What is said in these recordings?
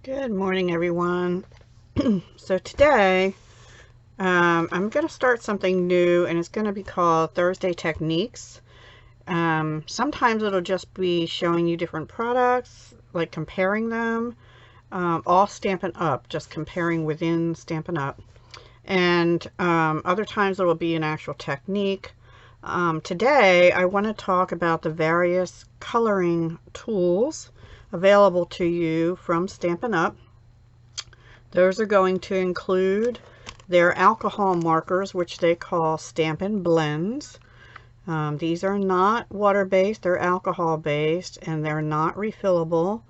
Good morning, everyone. So today I'm going to start something new, and it's going to be called Thursday Techniques. Sometimes it'll just be showing you different products, like comparing them, all Stampin' Up, just comparing within Stampin' Up. And other times it will be an actual technique. Today I want to talk about the various coloring tools available to you from Stampin' Up. Those are going to include their alcohol markers, which they call Stampin' Blends. These are not water-based, they're alcohol-based, and they're not refillable.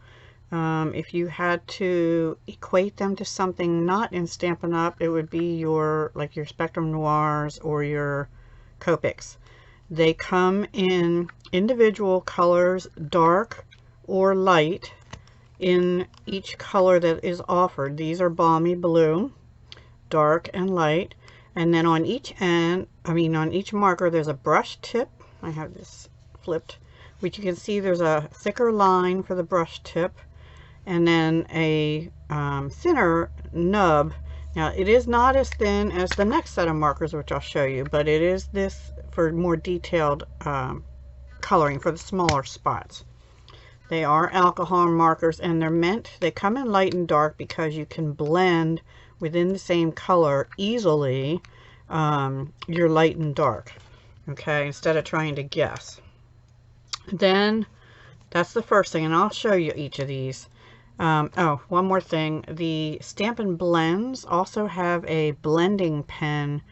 If you had to equate them to something not in Stampin' Up, it would be your Spectrum Noirs or your Copics. They come in individual colors, dark or light, in each color that is offered. These are balmy blue, dark and light, and then on each end, on each marker, there's a brush tip. I have this flipped, which you can see there's a thicker line for the brush tip, and then a thinner nub. Now it is not as thin as the next set of markers, which I'll show you, but it is this for more detailed coloring for the smaller spots. They are alcohol markers, and they come in light and dark because you can blend within the same color easily your light and dark, okay, instead of trying to guess. Then that's the first thing, and I'll show you each of these. Oh, one more thing. The Stampin' Blends also have a blending pen,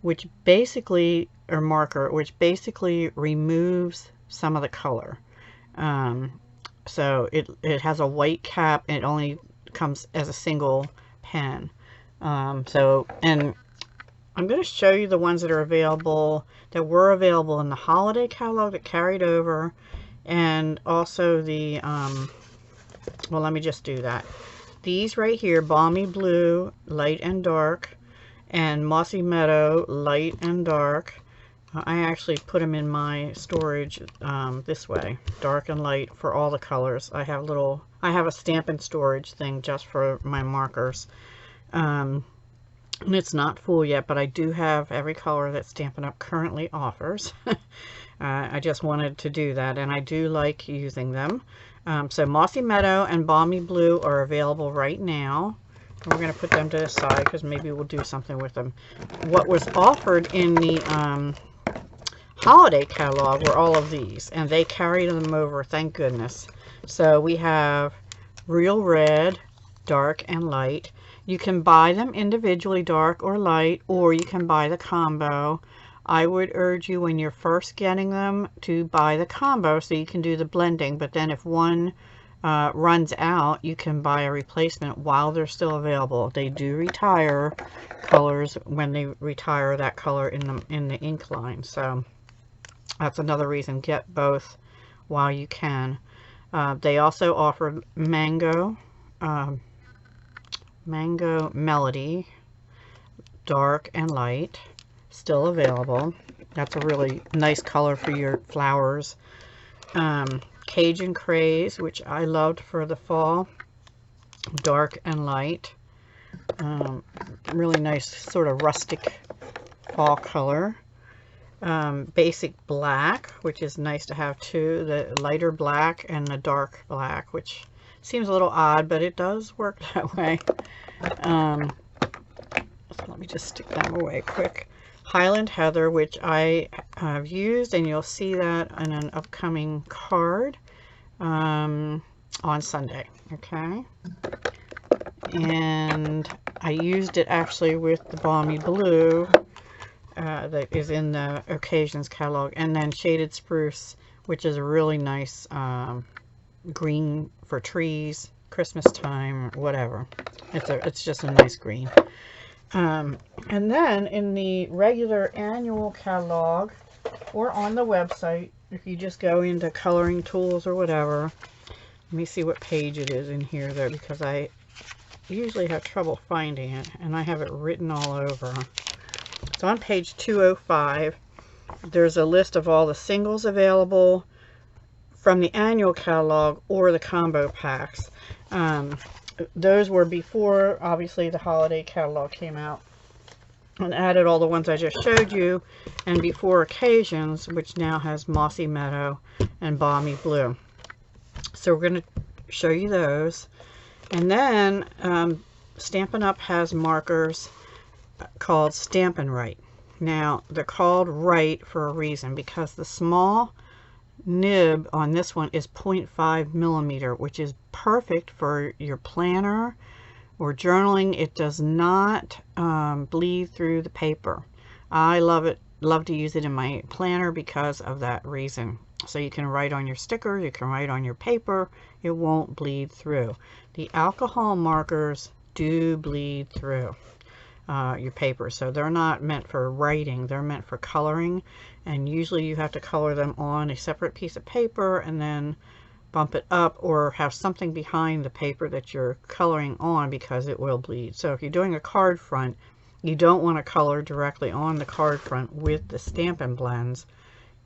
which basically, or marker, which basically removes some of the color. So it has a white cap, and it only comes as a single pen. And I'm going to show you the ones that are available, that were available in the holiday catalog that carried over, and also the, well, let me just do that. These right here, Balmy Blue, light and dark, and Mossy Meadow, light and dark. I actually put them in my storage this way, dark and light for all the colors. I have a Stampin' storage thing just for my markers. And it's not full yet, but I do have every color that Stampin' Up currently offers. I just wanted to do that, and I do like using them. So Mossy Meadow and Balmy Blue are available right now. We're going to put them to the side because maybe we'll do something with them. What was offered in the holiday catalog were all of these, and they carried them over, thank goodness. So we have Real Red, dark and light. You can buy them individually, dark or light, or you can buy the combo. I would urge you, when you're first getting them, to buy the combo so you can do the blending, but then if one runs out, you can buy a replacement while they're still available. They do retire colors when they retire that color in the ink line, so that's another reason, get both while you can. They also offer Mango Melody, dark and light, still available. That's a really nice color for your flowers. Cajun Craze, which I loved for the fall, dark and light. Really nice sort of rustic fall color. Basic Black, which is nice to have too, the lighter black and the dark black, which seems a little odd, but it does work that way. So let me just stick them away quick. Highland Heather, which I have used, and you'll see that in an upcoming card on Sunday, okay? And I used it actually with the Balmy Blue that is in the Occasions catalog, and then Shaded Spruce, which is a really nice green for trees, Christmas time, whatever. It's just a nice green. And then in the regular annual catalog, or on the website, if you just go into coloring tools or whatever, let me see what page it is in here though, because I usually have trouble finding it, and I have it written all over. So on page 205, there's a list of all the singles available from the annual catalog or the combo packs. those were before, obviously, the holiday catalog came out, and added all the ones I just showed you, and before Occasions, which now has Mossy Meadow and Balmy Blue. So we're going to show you those. And then Stampin' Up! Has markers called Stampin' Right. Now, they're called right for a reason, because the small nib on this one is 0.5 millimeter, which is perfect for your planner or journaling. It does not bleed through the paper. I love to use it in my planner because of that reason. So you can write on your stickers, you can write on your paper, it won't bleed through. The alcohol markers do bleed through your paper, so they're not meant for writing, they're meant for coloring, and usually you have to color them on a separate piece of paper and then bump it up, or have something behind the paper that you're coloring on, because it will bleed. So if you're doing a card front, you don't want to color directly on the card front with the Stampin' Blends.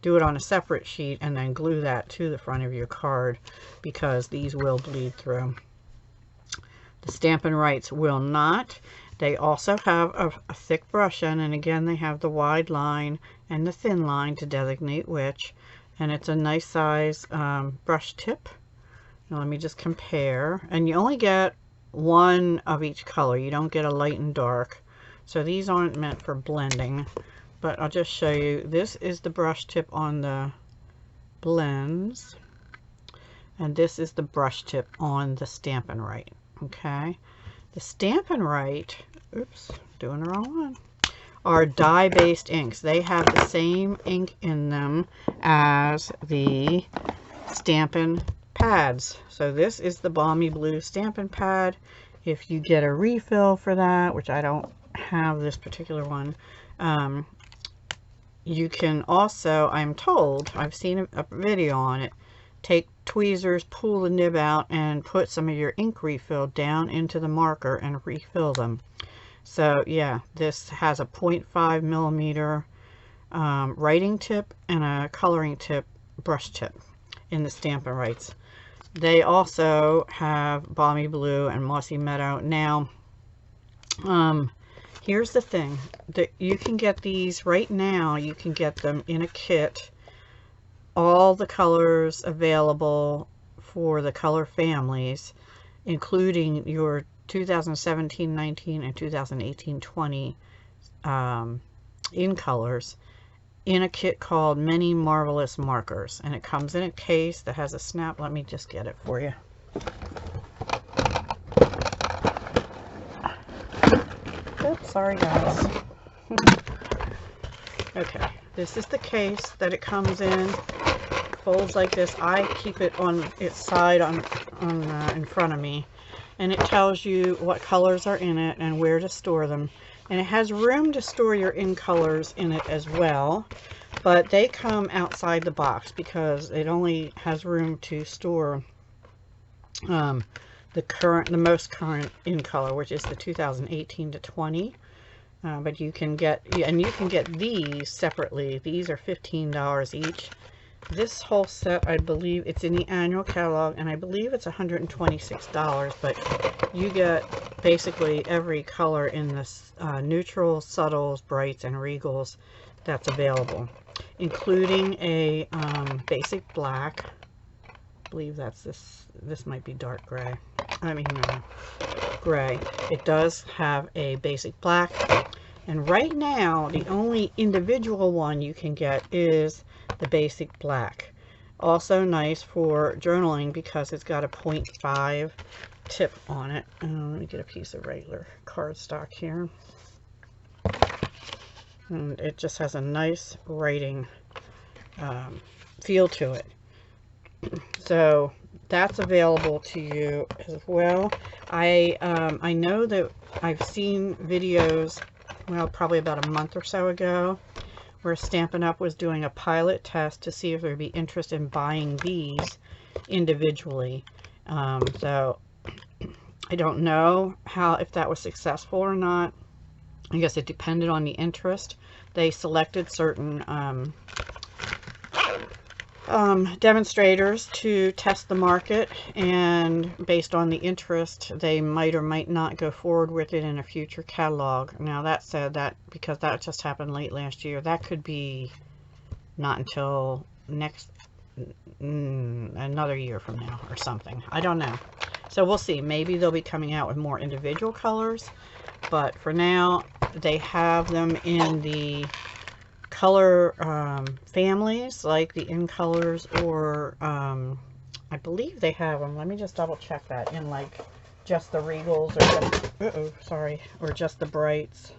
Do it on a separate sheet and then glue that to the front of your card, because these will bleed through. The Stampin' Rights will not. They also have a thick brush end, and again they have the wide line and the thin line to designate which. And it's a nice size brush tip. Now let me just compare. And you only get one of each color. You don't get a light and dark. So these aren't meant for blending. But I'll just show you. This is the brush tip on the blends. And this is the brush tip on the Stampin' Right. Okay. The Stampin' Right, oops, doing the wrong one, are dye-based inks. They have the same ink in them as the Stampin' pads. So this is the Balmy Blue Stampin' pad. If you get a refill for that, which I don't have this particular one, you can also, I'm told, I've seen a video on it, take tweezers, pull the nib out, and put some of your ink refill down into the marker and refill them. So yeah, this has a 0.5 millimeter writing tip and a coloring tip, brush tip in the Stampin' Rights. They also have Balmy Blue and Mossy Meadow. Now, here's the thing, that you can get these right now, you can get them in a kit, all the colors available for the color families, including your 2017-19 and 2018-20 in colors, in a kit called Many Marvelous Markers. And it comes in a case that has a snap. Let me just get it for you. Oops, sorry guys. Okay, this is the case that it comes in. Folds like this. I keep it on its side in front of me, and it tells you what colors are in it and where to store them. And it has room to store your in colors in it as well, but they come outside the box because it only has room to store the most current in color, which is the 2018 to 20. But you can get, and you can get these separately. These are $15 each. This whole set, I believe, it's in the annual catalog, and I believe it's $126, but you get basically every color in this neutrals, subtles, brights, and regals that's available, including a basic black. I believe that's this might be dark gray. I mean, gray. It does have a basic black, and right now the only individual one you can get is the basic black. Also nice for journaling because it's got a 0.5 tip on it. Let me get a piece of regular cardstock here. And it just has a nice writing feel to it. So that's available to you as well. I know that I've seen videos, well, probably about a month or so ago, where Stampin' Up! Was doing a pilot test to see if there'd be interest in buying these individually. So I don't know if that was successful or not. I guess it depended on the interest. They selected certain demonstrators to test the market, and based on the interest, they might or might not go forward with it in a future catalog. Now that said, that because that just happened late last year, that could be not until next another year from now or something. I don't know. So we'll see. Maybe they'll be coming out with more individual colors, but for now they have them in the color families, like the in colors, or I believe they have them, let me just double check that, in like just the regals, or just, or just the brights.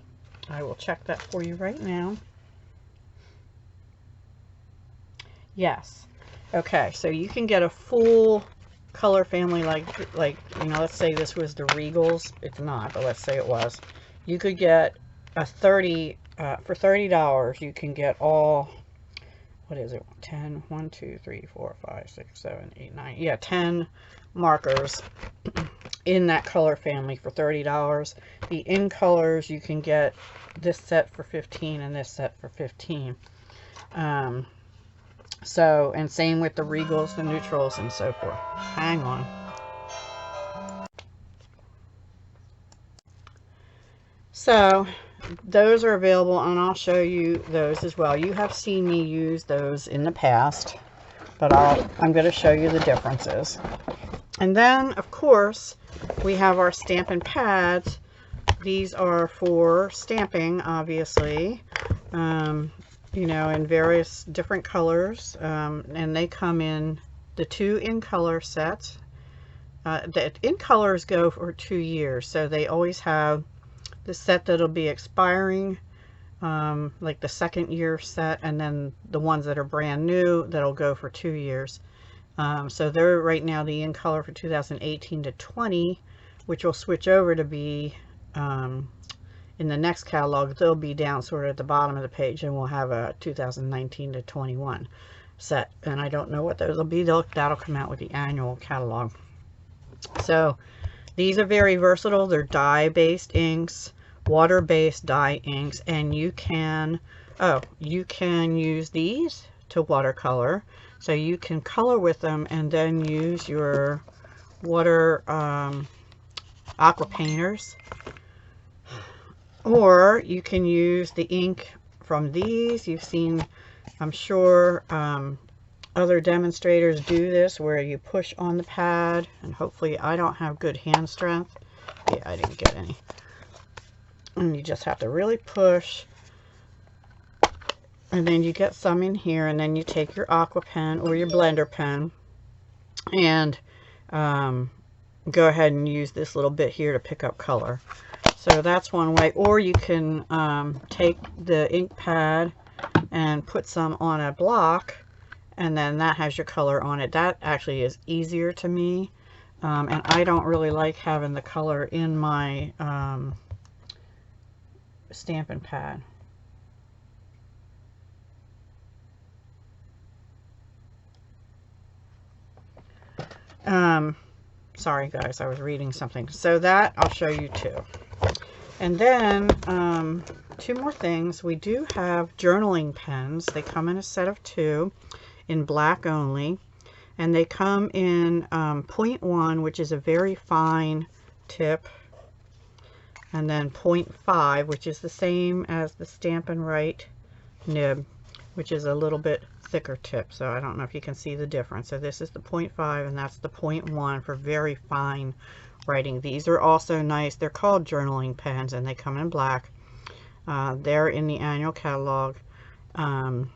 I will check that for you right now. Yes. Okay, so you can get a full color family, like you know, let's say this was the regals. It's not, but let's say it was. You could get a 30 for $30. You can get all, what is it, 10, 1, 2, 3, 4, 5, 6, 7, 8, 9, yeah, 10 markers in that color family for $30. The in colors, you can get this set for $15 and this set for $15. So, and same with the regals, the neutrals, and so forth. Hang on. So those are available, and I'll show you those as well. You have seen me use those in the past, but I'm going to show you the differences. And then, of course, we have our Stampin' Pads. These are for stamping, obviously, you know, in various different colors, and they come in the 2 in color sets. The in colors go for 2 years, so they always have the set that'll be expiring, like the 2nd year set, and then the ones that are brand new that'll go for 2 years. So they're right now the in color for 2018 to 20, which will switch over to be in the next catalog. They'll be down sort of at the bottom of the page, and we'll have a 2019 to 21 set, and I don't know what those will be. That'll come out with the annual catalog. So these are very versatile. They're dye-based inks, water-based dye inks, and you can use these to watercolor. So you can color with them and then use your water aqua painters, or you can use the ink from these. You've seen, I'm sure, other demonstrators do this, where you push on the pad, and hopefully I don't have good hand strength. Yeah, I didn't get any. And you just have to really push, and then you get some in here, and then you take your aqua pen or your blender pen and go ahead and use this little bit here to pick up color. So that's one way. Or you can take the ink pad and put some on a block, and then that has your color on it. That actually is easier to me, and I don't really like having the color in my Stampin' Pad. Sorry guys, I was reading something. So that I'll show you too. And then 2 more things. We do have journaling pens. They come in a set of 2 in black only, and they come in 0.1, which is a very fine tip, and then 0.5, which is the same as the Stampin' Write nib, which is a little bit thicker tip. So I don't know if you can see the difference. So this is the 0.5 and that's the 0.1 for very fine writing. These are also nice. They're called journaling pens, and they come in black. They're in the annual catalog, and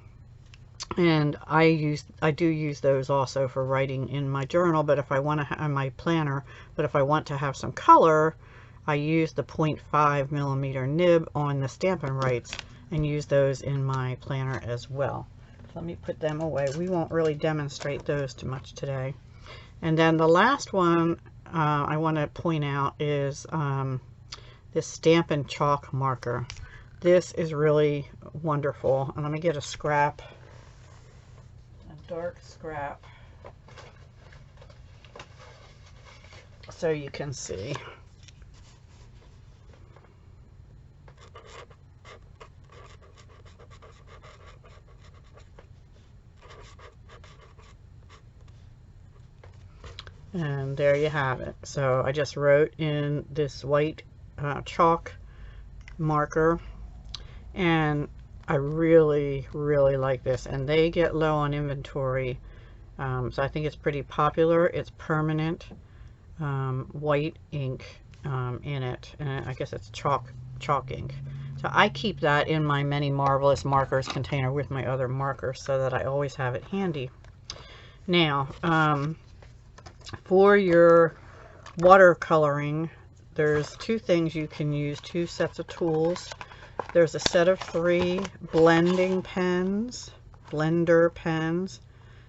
I do use those also for writing in my journal, but if I want to have my planner, but if I want to have some color, I use the 0.5 millimeter nib on the Stampin' Writes and use those in my planner as well. Let me put them away. We won't really demonstrate those too much today. And then the last one I want to point out is this Stampin' Chalk marker. This is really wonderful. And let me get a scrap, a dark scrap, so you can see. And there you have it. So I just wrote in this white chalk marker, and I really like this, and they get low on inventory, so I think it's pretty popular. It's permanent white ink in it, and I guess it's chalk ink. So I keep that in my Many Marvelous Markers container with my other markers so that I always have it handy. Now, for your watercoloring, there's two things you can use, two sets of tools. There's a set of 3 blender pens.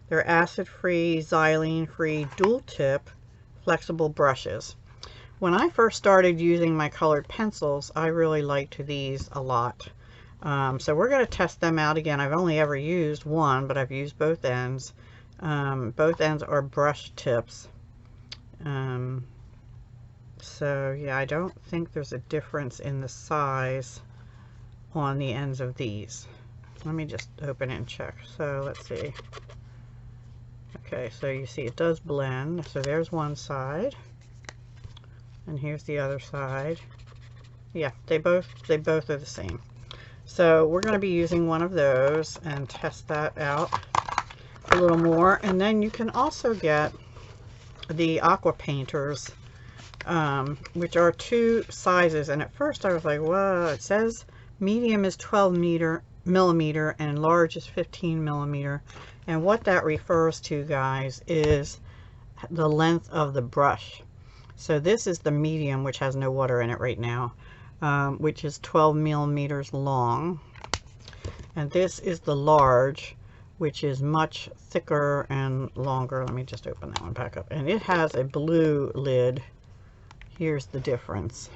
They're acid-free, xylene-free, dual-tip, flexible brushes. When I first started using my colored pencils, I really liked these a lot. So we're going to test them out again. I've only ever used one, but I've used both ends. Both ends are brush tips. So yeah, I don't think there's a difference in the size on the ends of these. Let me just open it and check. So let's see. Okay, so you see it does blend. So there's one side, and here's the other side. Yeah, they both are the same. So we're going to be using one of those and test that out a little more. And then you can also get the aqua painters, which are 2 sizes. And at first I was like, whoa, it says medium is 12 millimeter and large is 15 millimeter. And what that refers to, guys, is the length of the brush. So this is the medium, which has no water in it right now, which is 12 millimeters long. And this is the large, which is much thicker and longer. Let me just open that one back up. And it has a blue lid. Here's the difference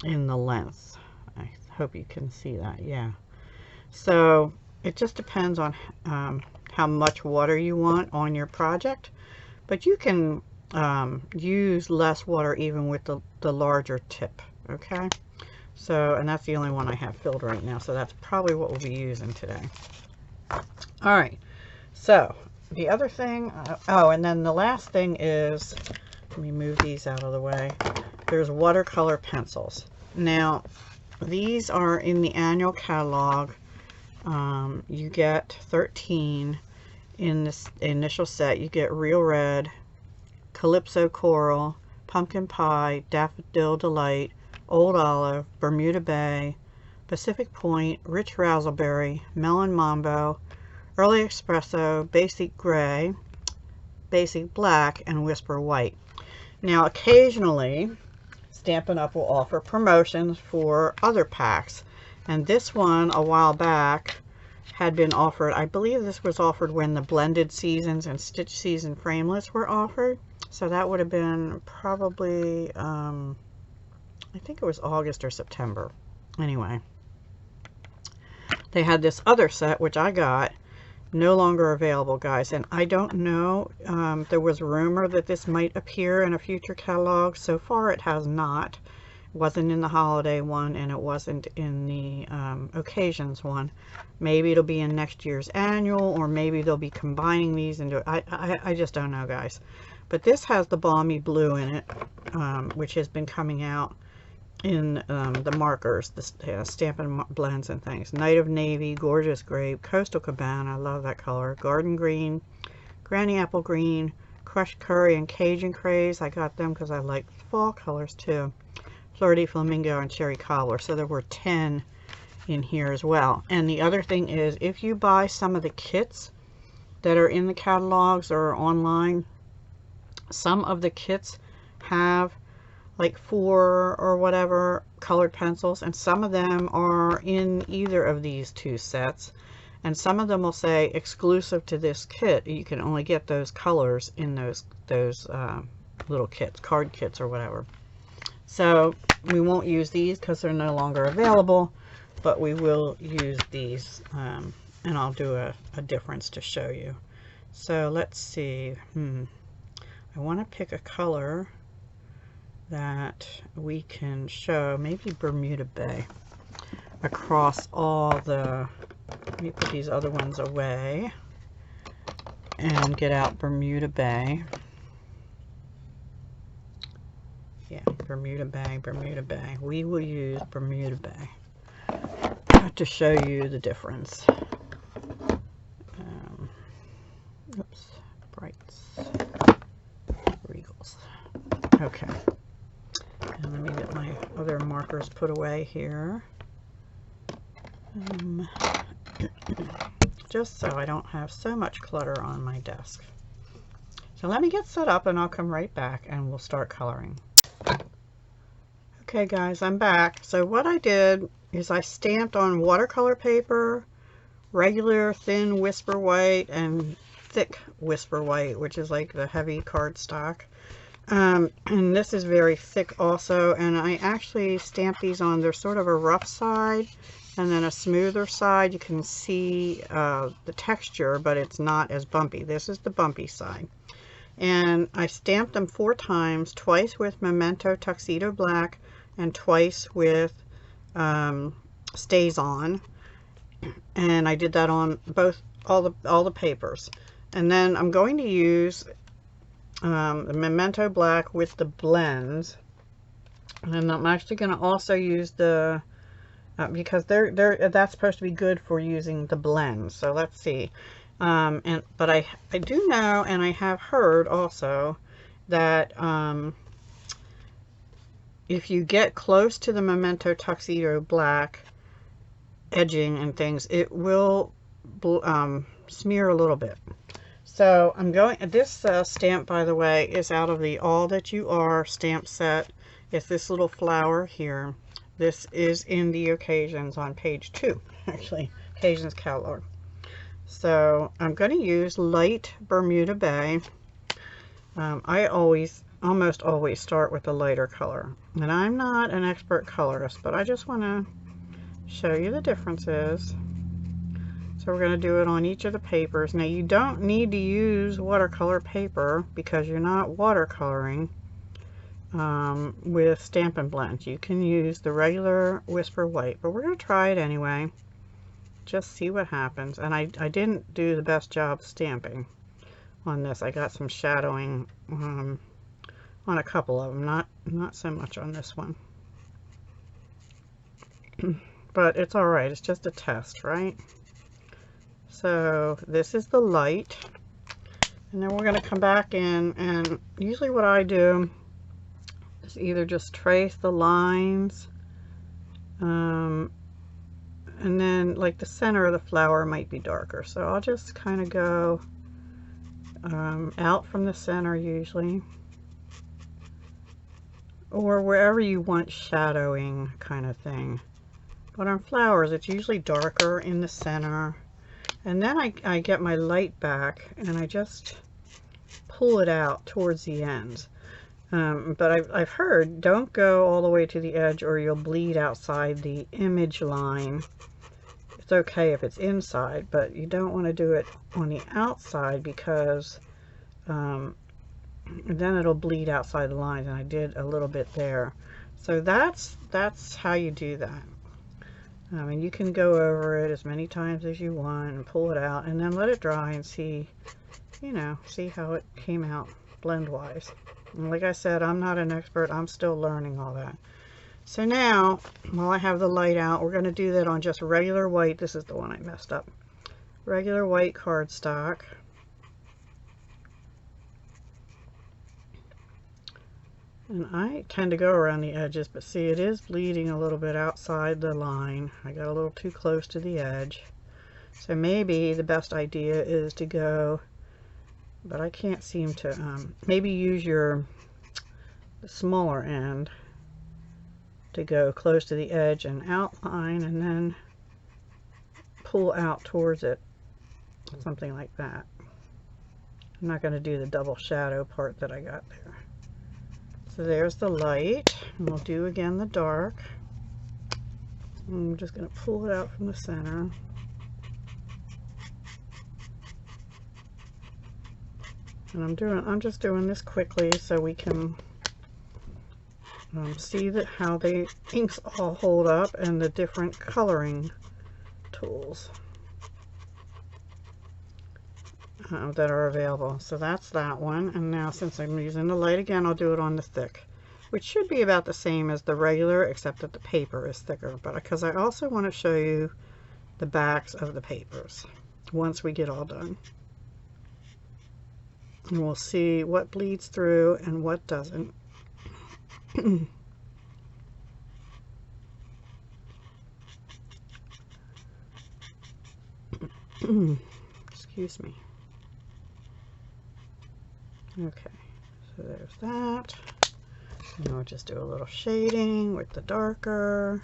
in the length. I hope you can see that. Yeah. So it just depends on how much water you want on your project. But you can use less water even with the larger tip. Okay. So, and that's the only one I have filled right now. So that's probably what we'll be using today. All right. So the other thing, oh, and then the last thing is, let me move these out of the way. There's watercolor pencils. Now, these are in the annual catalog. You get 13 in this initial set. You get Real Red, Calypso Coral, Pumpkin Pie, Daffodil Delight, Old Olive, Bermuda Bay, Pacific Point, Rich Razzleberry, Melon Mambo, Early Espresso, Basic Gray, Basic Black, and Whisper White. Now, occasionally, Stampin' Up! Will offer promotions for other packs. And this one, a while back, had been offered. I believe this was offered when the Blended Seasons and Stitch Season framelits were offered. So that would have been probably, I think it was August or September. Anyway, they had this other set, which I got, no longer available, guys. And I don't know, there was rumor that this might appear in a future catalog. So far it has not. It wasn't in the holiday one, and it wasn't in the occasions one. Maybe it'll be in next year's annual, or maybe they'll be combining these into, I just don't know, guys. But this has the Balmy Blue in it, which has been coming out in the markers, the Stampin' blends and things. Night of Navy, Gorgeous Grape, Coastal Cabana, I love that color, Garden Green, Granny Apple Green, Crushed Curry, and Cajun Craze. I got them because I like fall colors too. Fleur de Flamingo and Cherry Cobbler. So there were 10 in here as well. And the other thing is, if you buy some of the kits that are in the catalogs or online, some of the kits have like 4 or whatever colored pencils, and some of them are in either of these 2 sets, and some of them will say exclusive to this kit. You can only get those colors in those little kits, card kits or whatever. So we won't use these because they're no longer available, but we will use these, and I'll do a difference to show you. So let's see. I want to pick a color that we can show, maybe Bermuda Bay, across all the, let me put these other ones away and get out Bermuda Bay. Bermuda Bay, Bermuda Bay. We will use Bermuda Bay to show you the difference. Oops, Brights, Regals. Okay, and let me get my other markers put away here. Just so I don't have so much clutter on my desk. So let me get set up and I'll come right back and we'll start coloring. Okay guys, I'm back. So what I did is I stamped on watercolor paper, regular thin Whisper White and thick Whisper White, which is like the heavy cardstock. And this is very thick also, and I actually stamped these on, they're sort of a rough side and then a smoother side. You can see the texture, but it's not as bumpy. This is the bumpy side. And I stamped them 4 times, twice with Memento Tuxedo Black and twice with Stays On. And I did that on all the papers. And then I'm going to use the Memento Black with the blends. And I'm actually going to also use the because that's supposed to be good for using the blends. So let's see. But I do know, and I have heard also, that if you get close to the Memento Tuxedo Black edging and things, it will smear a little bit. So I'm going, this stamp, by the way, is out of the All That You Are stamp set. It's this little flower here. This is in the Occasions on page 2, actually, Occasions catalog. So I'm going to use light Bermuda Bay. I almost always start with the lighter color. And I'm not an expert colorist, but I just want to show you the differences. So we're going to do it on each of the papers. Now you don't need to use watercolor paper because you're not watercoloring with Stampin' Blend. You can use the regular Whisper White, but we're going to try it anyway. Just see what happens. And I didn't do the best job stamping on this. I got some shadowing on a couple of them, not so much on this one. But it's all right. It's just a test, right? So this is the light, and then we're going to come back in, and usually what I do is either just trace the lines, and then like the center of the flower might be darker, so I'll just kind of go out from the center usually, or wherever you want shadowing kind of thing. But on flowers it's usually darker in the center, and then I get my light back and I just pull it out towards the ends. But I've heard, don't go all the way to the edge or you'll bleed outside the image line. It's okay if it's inside, but you don't want to do it on the outside because then it'll bleed outside the lines, and I did a little bit there. So that's how you do that. And you can go over it as many times as you want and pull it out and then let it dry and see, you know, see how it came out blend wise. And like I said, I'm not an expert. I'm still learning all that. So now, while I have the light out, we're going to do that on just regular white. This is the one I messed up. Regular white cardstock. And I tend to go around the edges, but see, it is bleeding a little bit outside the line. I got a little too close to the edge. So maybe the best idea is to go, but I can't seem to, maybe use the smaller end to go close to the edge and outline, and then pull out towards it, something like that. I'm not going to do the double shadow part that I got there. So there's the light, and we'll do again the dark. I'm just going to pull it out from the center. And I'm just doing this quickly so we can see how the inks all hold up and the different coloring tools that are available. So that's that one. And now, since I'm using the light again, I'll do it on the thick. which should be about the same as the regular, except that the paper is thicker. But because I also want to show you the backs of the papers once we get all done. And we'll see what bleeds through and what doesn't. Excuse me. Okay, so there's that. And we'll just do a little shading with the darker.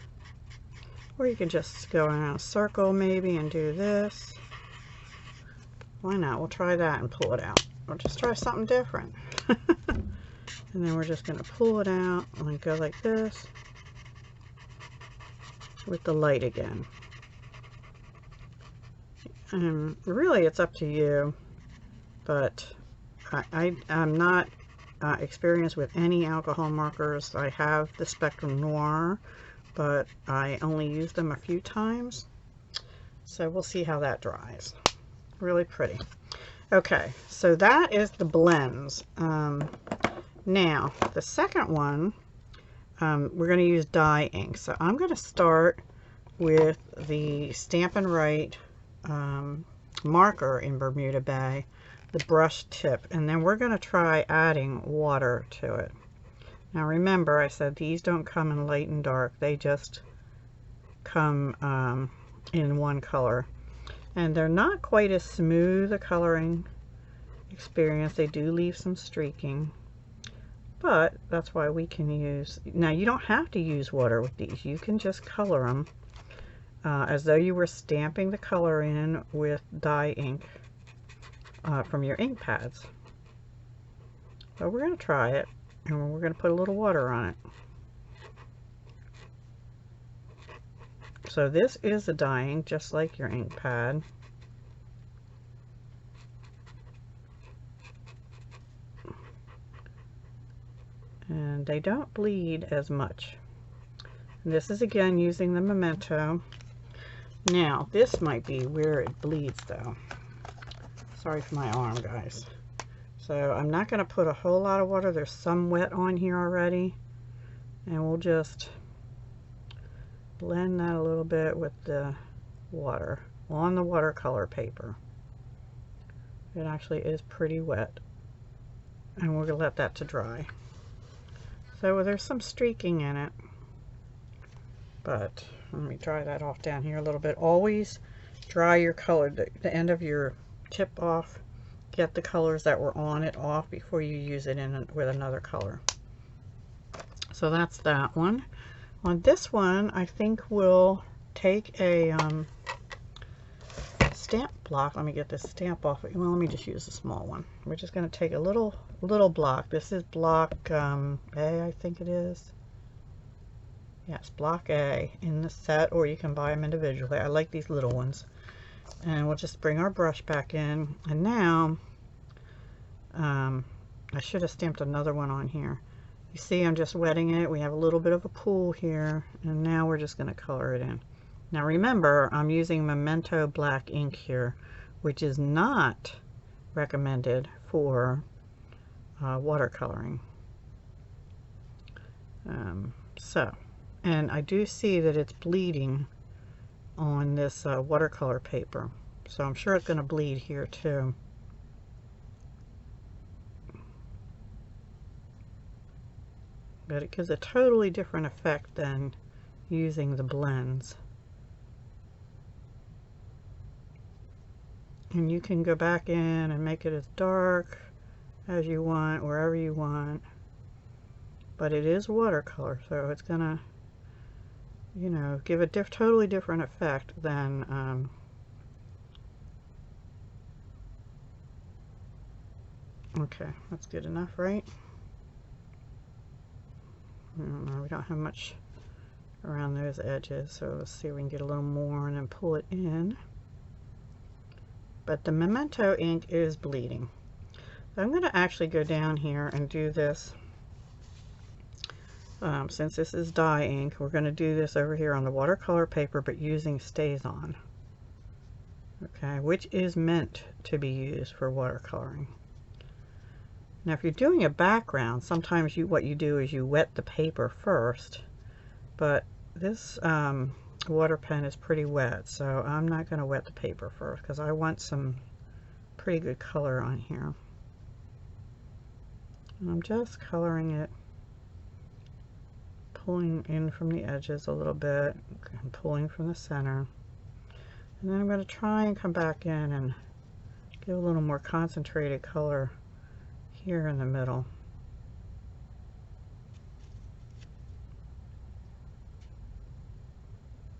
Or you can just go around a circle maybe and do this. Why not? We'll try that and pull it out. We'll just try something different. And then we're just going to pull it out and go like this with the light again. And really it's up to you, but I'm not experienced with any alcohol markers. I have the Spectrum Noir, but I only use them a few times. So we'll see how that dries. Really pretty. Okay, so that is the blends. Now, the second one, we're going to use dye ink. So I'm going to start with the Stampin' Right marker in Bermuda Bay, the brush tip, and then we're going to try adding water to it. Now remember, I said these don't come in light and dark, they just come in one color. And they're not quite as smooth a coloring experience. They do leave some streaking, but that's why we can use, now you don't have to use water with these, you can just color them as though you were stamping the color in with dye ink from your ink pads. So we're going to try it, and we're going to put a little water on it. So this is a dye ink, just like your ink pad. And they don't bleed as much. And this is again using the Memento. Now, this might be where it bleeds though. Sorry for my arm, guys. So I'm not going to put a whole lot of water. There's some wet on here already. And we'll just blend that a little bit with the water on the watercolor paper. It actually is pretty wet. And we're going to let that to dry. So there's some streaking in it. But let me dry that off down here a little bit. Always dry your color, the end of your tip off. Get the colors that were on it off before you use it in with another color. So that's that one. On this one, I think we'll take a stamp block. Let me get this stamp off. Well, let me just use a small one. We're just going to take a little block. This is block A, I think it is. Yes, block A in the set, or you can buy them individually. I like these little ones. And we'll just bring our brush back in. And now, I should have stamped another one on here. You see, I'm just wetting it. We have a little bit of a pool here. And now we're just going to color it in. Now remember, I'm using Memento black ink here, which is not recommended for watercoloring. And I do see that it's bleeding on this watercolor paper. So I'm sure it's going to bleed here too. But it gives a totally different effect than using the blends. And you can go back in and make it as dark as you want, wherever you want. But it is watercolor, so it's gonna, you know, give a totally different effect than okay, that's good enough, right? I don't know, we don't have much around those edges, so let's see if we can get a little more and then pull it in. But the Memento ink is bleeding. So I'm going to actually go down here and do this. Since this is dye ink, we're going to do this over here on the watercolor paper, but using StazOn. Okay, which is meant to be used for watercoloring. Now if you're doing a background, sometimes what you do is you wet the paper first, but this water pen is pretty wet, so I'm not going to wet the paper first because I want some pretty good color on here. And I'm just coloring it, pulling in from the edges a little bit and pulling from the center. And then I'm going to try and come back in and give a little more concentrated color here in the middle.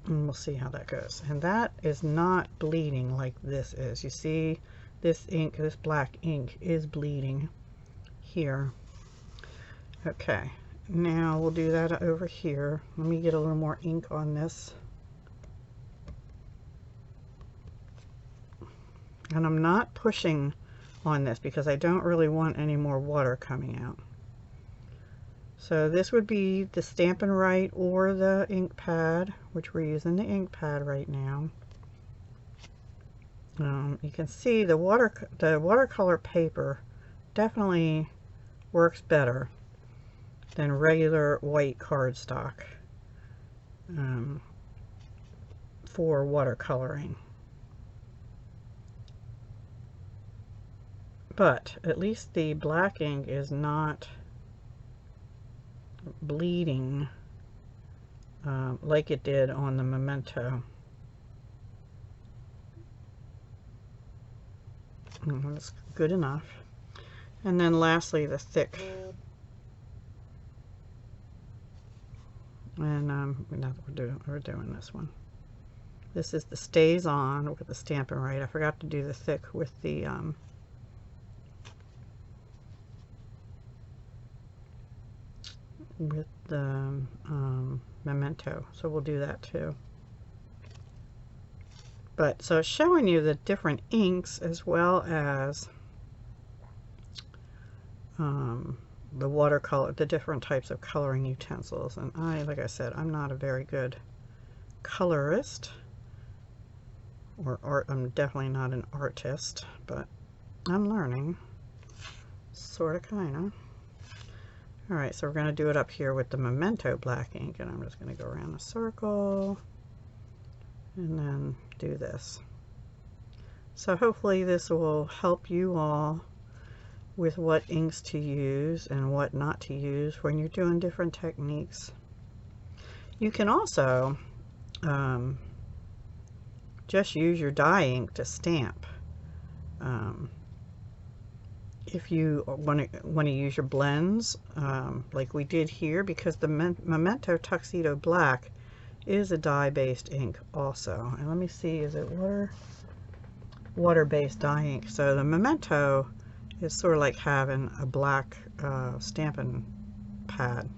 And we'll see how that goes. And that is not bleeding like this is. You see, this ink, this black ink is bleeding here. Okay, now we'll do that over here. Let me get a little more ink on this. And I'm not pushing on this because I don't really want any more water coming out. So this would be the Stampin' Right or the ink pad, which we're using the ink pad right now. You can see the watercolor paper definitely works better than regular white cardstock for watercoloring. But at least the black ink is not bleeding like it did on the Memento. That's good enough. And then lastly, the thick. And we're doing this one. This is the Stays On with the Stampin' Right. I forgot to do the thick with the Memento, so we'll do that too. But so it's showing you the different inks as well as the watercolor, the different types of coloring utensils. And like I said, I'm not a very good colorist or art. I'm definitely not an artist, but I'm learning, sort of, kind of. All right, so we're going to do it up here with the Memento black ink, and I'm just going to go around the circle and then do this. So hopefully this will help you all with what inks to use and what not to use when you're doing different techniques. You can also just use your dye ink to stamp. If you want to use your blends, like we did here, because the Memento Tuxedo Black is a dye-based ink also. And let me see, is it water-based dye ink? So the Memento is sort of like having a black stamping pad.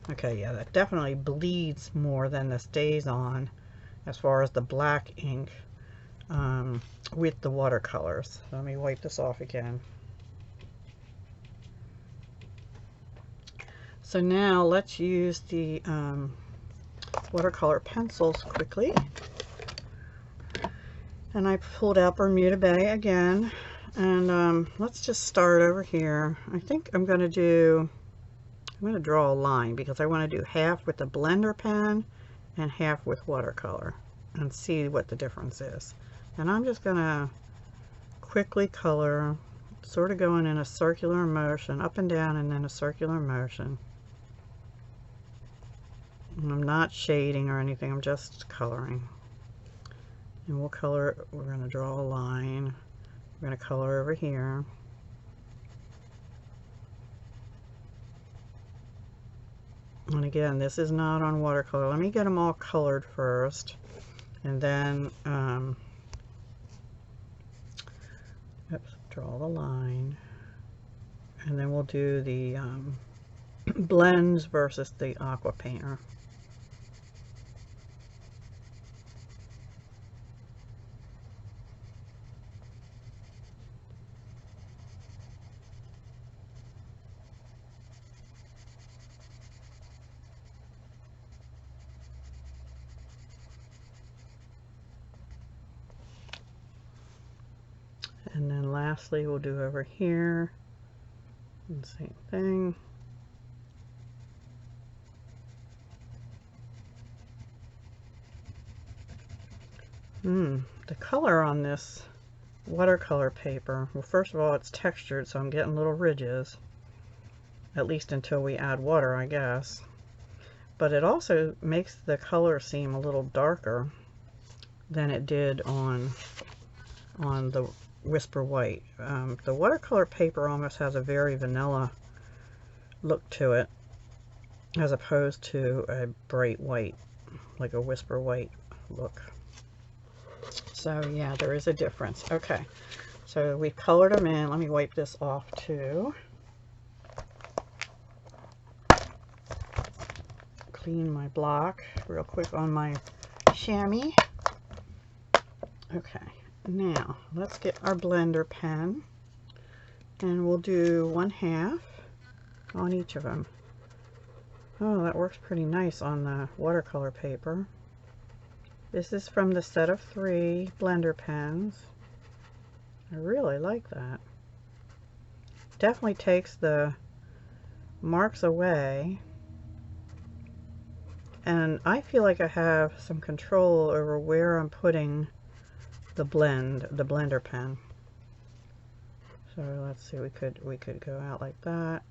Okay, yeah, that definitely bleeds more than the Stays On as far as the black ink with the watercolors. So let me wipe this off again. So now let's use the watercolor pencils quickly. And I pulled out Bermuda Bay again. And let's just start over here. I think I'm going to draw a line because I want to do half with the blender pen and half with watercolor and see what the difference is. And I'm just going to quickly color, sort of going in a circular motion, up and down and then a circular motion. And I'm not shading or anything, I'm just coloring. And we'll color, we're going to draw a line. We're going to color over here. And again, this is not on watercolor. Let me get them all colored first. And then draw the line, and then we'll do the blends versus the aqua painter. And then lastly, we'll do over here And same thing. The color on this watercolor paper, well, first of all, it's textured, so I'm getting little ridges, at least until we add water, I guess. But it also makes the color seem a little darker than it did on the Whisper White. The watercolor paper almost has a very vanilla look to it, as opposed to a bright white, like a Whisper White look. So yeah, there is a difference. Okay, so we've colored them in. Let me wipe this off too. Clean my block real quick on my chamois. Okay, now let's get our blender pen, and we'll do 1/2 on each of them. Oh, that works pretty nice on the watercolor paper. This is from the set of 3 blender pens. I really like that. Definitely takes the marks away, and I feel like I have some control over where I'm putting the blender pen. So let's see, we could go out like that.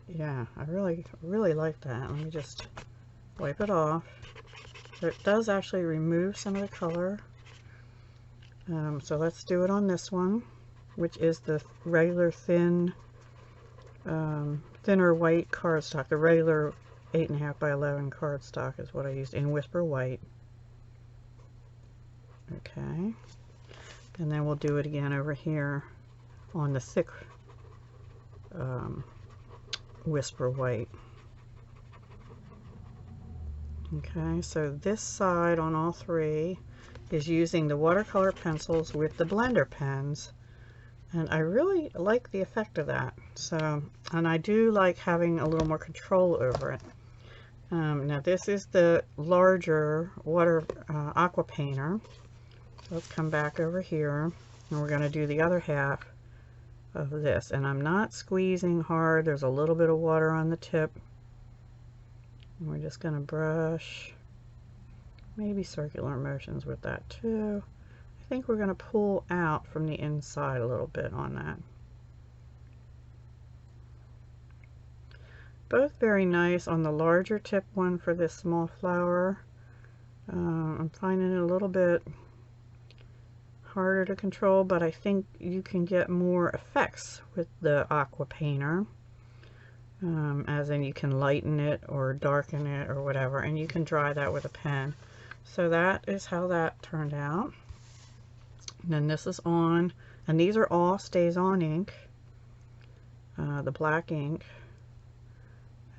Yeah, I really like that. Let me just wipe it off. So it does actually remove some of the color. So let's do it on this one, which is the regular thinner white cardstock. The regular 8.5 by 11 cardstock is what I used in Whisper White. Okay, and then we'll do it again over here on the thick Whisper White. Okay, so this side on all 3 is using the watercolor pencils with the blender pens, and I really like the effect of that. So, and I do like having a little more control over it. Now this is the larger aqua painter. So let's come back over here, and we're going to do the other half of this, and I'm not squeezing hard. There's a little bit of water on the tip. We're just going to brush, maybe circular motions with that too. I think we're going to pull out from the inside a little bit on that. Both very nice. On the larger tip one for this small flower, I'm finding it a little bit harder to control, but I think you can get more effects with the aqua painter. As in you can lighten it or darken it or whatever, and you can dry that with a pen. So that is how that turned out. And then this is on, and these are all stays on ink, the black ink,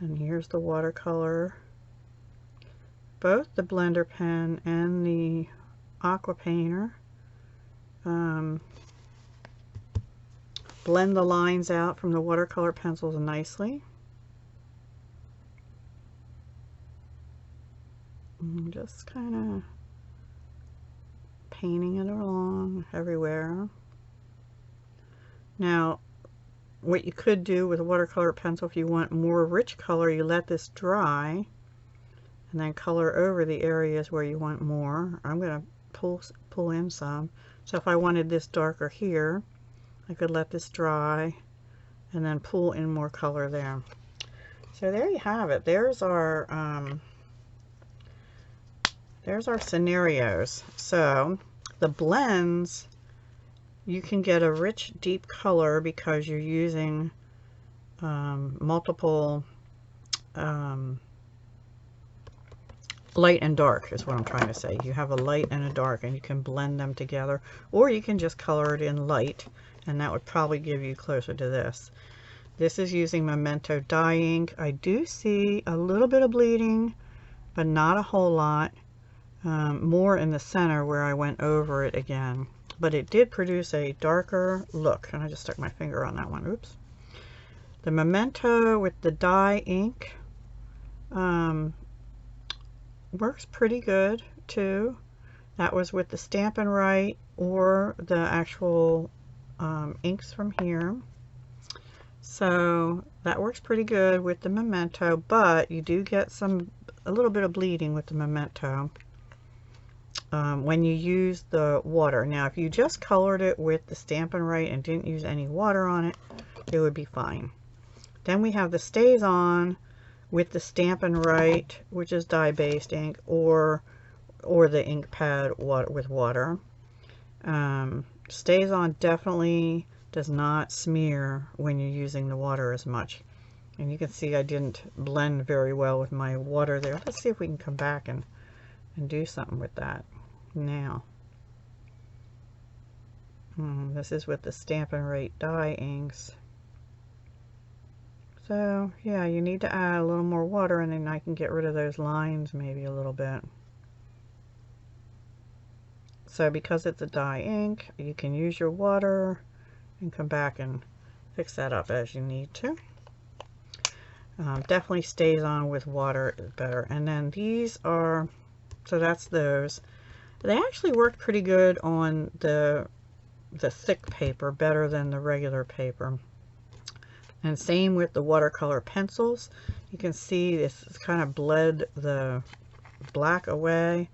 and here's the watercolor. Both the blender pen and the aqua painter blend the lines out from the watercolor pencils nicely. Just kind of painting it along everywhere. Now, what you could do with a watercolor pencil, if you want more rich color, you let this dry and then color over the areas where you want more. I'm going to pull in some. So if I wanted this darker here, I could let this dry and then pull in more color there. So there you have it. There's our scenarios. So the blends, you can get a rich deep color because you're using multiple light and dark is what I'm trying to say. You have a light and a dark, and you can blend them together, or you can just color it in light, and that would probably give you closer to this. This is using Memento dye ink. I do see a little bit of bleeding, but not a whole lot. More in the center where I went over it again, but it did produce a darker look, and I just stuck my finger on that one. Oops. The Memento with the dye ink works pretty good too. That was with the Stampin' Right or the actual inks from here. So that works pretty good with the Memento, but you do get a little bit of bleeding with the Memento when you use the water. Now, if you just colored it with the Stampin' Right and didn't use any water on it, it would be fine. Then we have the StazOn with the Stampin' Right, which is dye-based ink, or the ink pad with water. StazOn definitely does not smear when you're using the water as much. And you can see I didn't blend very well with my water there. Let's see if we can come back and do something with that now. This is with the Stampin' Right dye inks. So yeah, you need to add a little more water, and then I can get rid of those lines maybe a little bit. So because it's a dye ink, you can use your water and come back and fix that up as you need to. Definitely StazOn with water is better. And then these are, so that's those. They actually work pretty good on the thick paper, better than the regular paper. And same with the watercolor pencils. You can see this kind of bled the black away.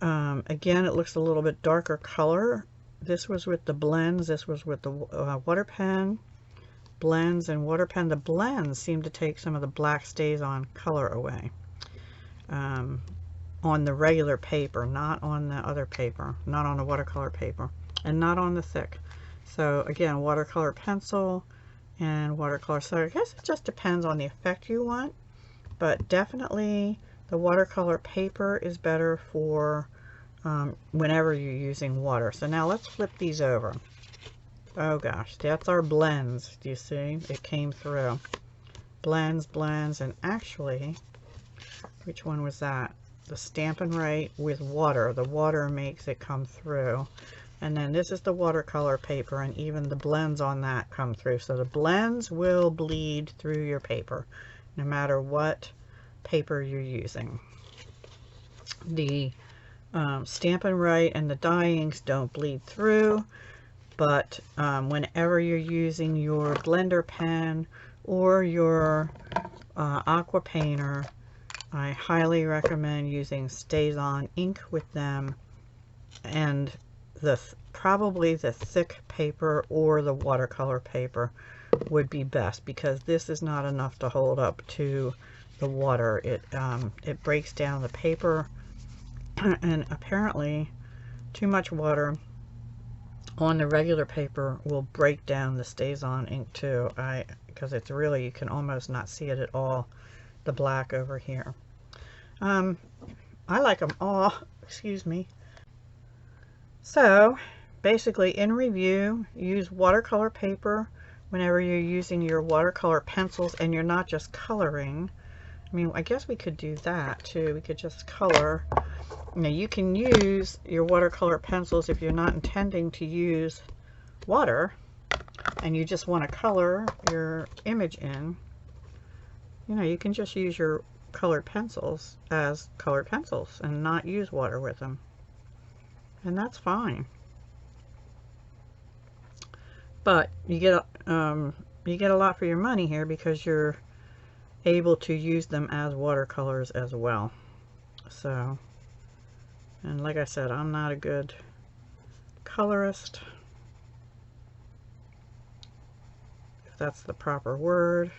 Again, it looks a little bit darker color. This was with the blends. This was with the water pen. Blends and water pen. The blends seem to take some of the black StazOn color away. On the regular paper, not on the other paper, not on the watercolor paper, and not on the thick. So again, watercolor pencil and watercolor. So I guess it just depends on the effect you want, but definitely the watercolor paper is better for whenever you're using water. So now let's flip these over. Oh gosh, that's our blends. Do you see? It came through. Blends, blends, and actually, which one was that? The Stampin' Right with water. The water makes it come through. And then this is the watercolor paper, and even the blends on that come through. So the blends will bleed through your paper, no matter what paper you're using. The Stampin' Right and the dye inks don't bleed through, but whenever you're using your blender pen or your aqua painter, I highly recommend using StazOn ink with them, and probably the thick paper or the watercolor paper would be best, because this is not enough to hold up to the water. It breaks down the paper, and apparently too much water on the regular paper will break down the StazOn ink too. Because it's really, you can almost not see it at all, the black over here. I like them all. Excuse me. So basically, in review, use watercolor paper whenever you're using your watercolor pencils and you're not just coloring. I mean, I guess we could do that too. We could just color. Now you can use your watercolor pencils if you're not intending to use water and you just want to color your image in. You know, you can just use your colored pencils as colored pencils and not use water with them. And that's fine. But you get a lot for your money here, because you're able to use them as watercolors as well. So, and like I said, I'm not a good colorist, if that's the proper word.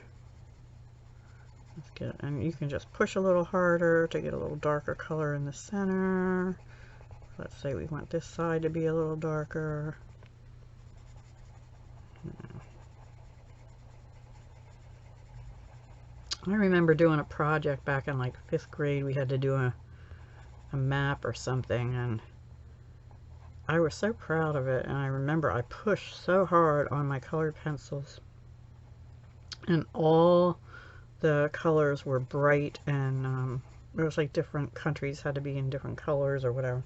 Let's get, and you can just push a little harder to get a little darker color in the center. Let's say we want this side to be a little darker. I remember doing a project back in like 5th grade. We had to do a map or something, and I was so proud of it. And I remember I pushed so hard on my colored pencils, and all the colors were bright, and it was like different countries had to be in different colors or whatever.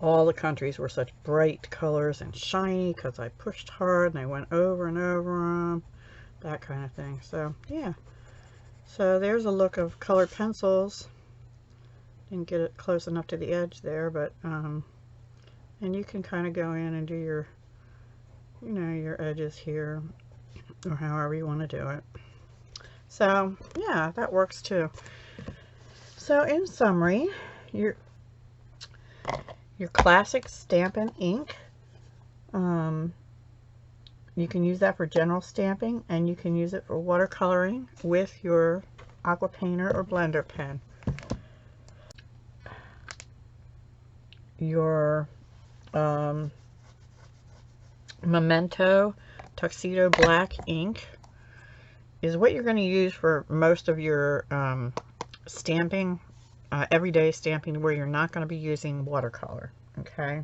All the countries were such bright colors and shiny because I pushed hard and I went over and over them, that kind of thing. So yeah, so there's a look of colored pencils. Didn't get it close enough to the edge there, but and you can kind of go in and do your you know, your edges here, or however you want to do it. So yeah, that works too. So in summary, your classic Stampin' ink, you can use that for general stamping, and you can use it for watercoloring with your aqua painter or blender pen. Your Memento Tuxedo Black ink is what you're going to use for most of your stamping, everyday stamping, where you're not going to be using watercolor. Okay,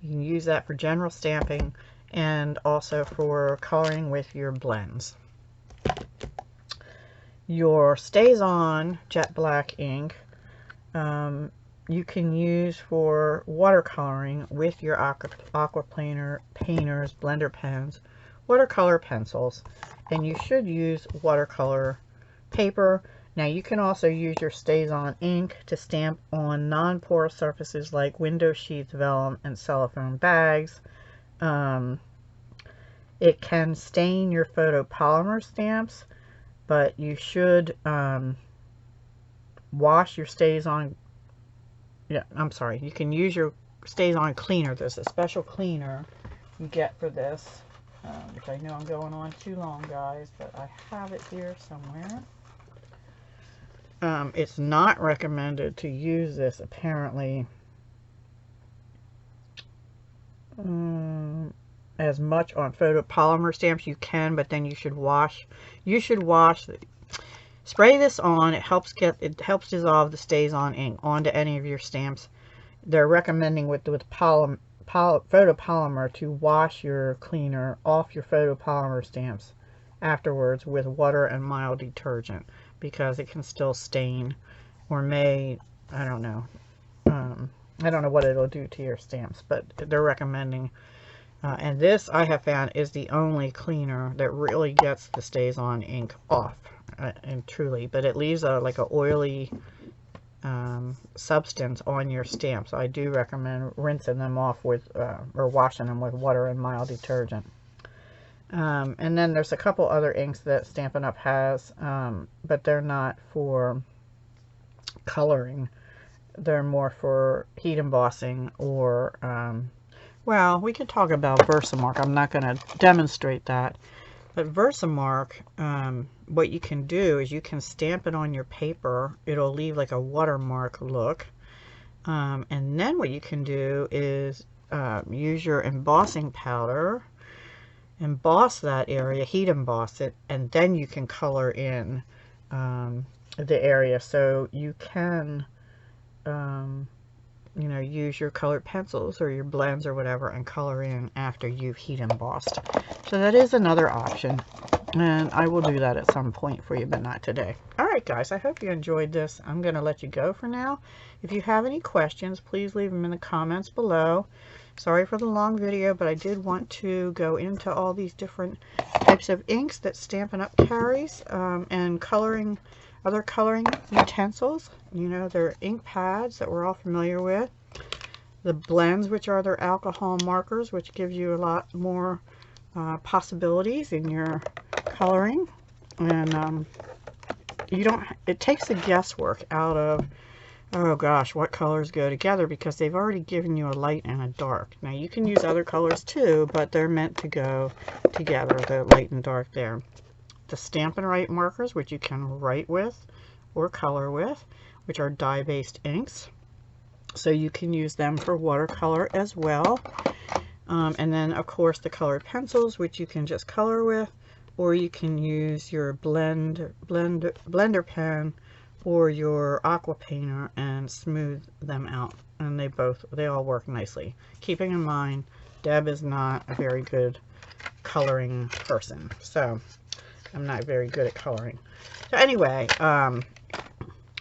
you can use that for general stamping and also for coloring with your blends. Your StazOn Jet Black ink, you can use for watercoloring with your aqua painters, blender pens, watercolor pencils, and you should use watercolor paper. Now you can also use your StazOn ink to stamp on non-porous surfaces like window sheets, vellum, and cellophane bags. It can stain your photopolymer stamps, but you should wash your StazOn. Yeah, I'm sorry. You can use your StazOn cleaner. There's a special cleaner you get for this, which I know I'm going on too long, guys, but I have it here somewhere. It's not recommended to use this, apparently, as much on photopolymer stamps. You can, but then you should wash. Spray this on. It helps dissolve the StazOn ink onto any of your stamps. They're recommending with photopolymer to wash your cleaner off your photopolymer stamps afterwards with water and mild detergent, because it can still stain, or may, I don't know. I don't know what it'll do to your stamps, but they're recommending. And this, I have found, is the only cleaner that really gets the StazOn ink off, and truly. But it leaves like a oily substance on your stamps. So I do recommend rinsing them off with, or washing them with water and mild detergent. And then there's a couple other inks that Stampin' Up! Has, but they're not for coloring. They're more for heat embossing, or, well, we could talk about Versamark. I'm not going to demonstrate that. But Versamark, what you can do is you can stamp it on your paper. It'll leave like a watermark look. And then what you can do is use your embossing powder, emboss that area, heat emboss it, and then you can color in the area. So you can, you know, use your colored pencils or your blends or whatever and color in after you've heat embossed. So that is another option, and I will do that at some point for you, but not today. All right, guys, I hope you enjoyed this. I'm going to let you go for now. If you have any questions, please leave them in the comments below. Sorry for the long video, but I did want to go into all these different types of inks that Stampin' Up! Carries, and other coloring utensils. You know, their ink pads that we're all familiar with. The blends, which are their alcohol markers, which gives you a lot more possibilities in your coloring. And it takes the guesswork out of, oh gosh, what colors go together, because they've already given you a light and a dark. Now you can use other colors too, but they're meant to go together, the light and dark there. The Stampin' Write markers, which you can write with or color with, which are dye-based inks. So you can use them for watercolor as well. And then, of course, the colored pencils, which you can just color with, or you can use your blender pen or your aqua painter and smooth them out. And they all work nicely. Keeping in mind, Deb is not a very good coloring person, so I'm not very good at coloring. So anyway,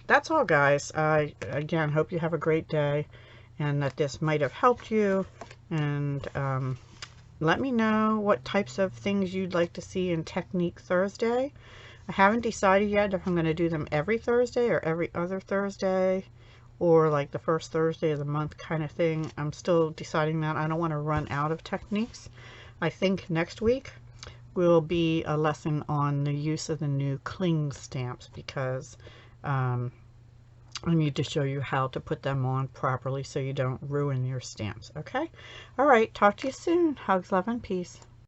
that's all, guys. I again hope you have a great day, and that this might have helped you. And let me know what types of things you'd like to see in Technique Thursday. I haven't decided yet if I'm going to do them every Thursday or every other Thursday, or like the first Thursday of the month kind of thing. I'm still deciding that. I don't want to run out of techniques. I think next week will be a lesson on the use of the new cling stamps, because I need to show you how to put them on properly so you don't ruin your stamps. Okay? All right. Talk to you soon. Hugs, love, and peace.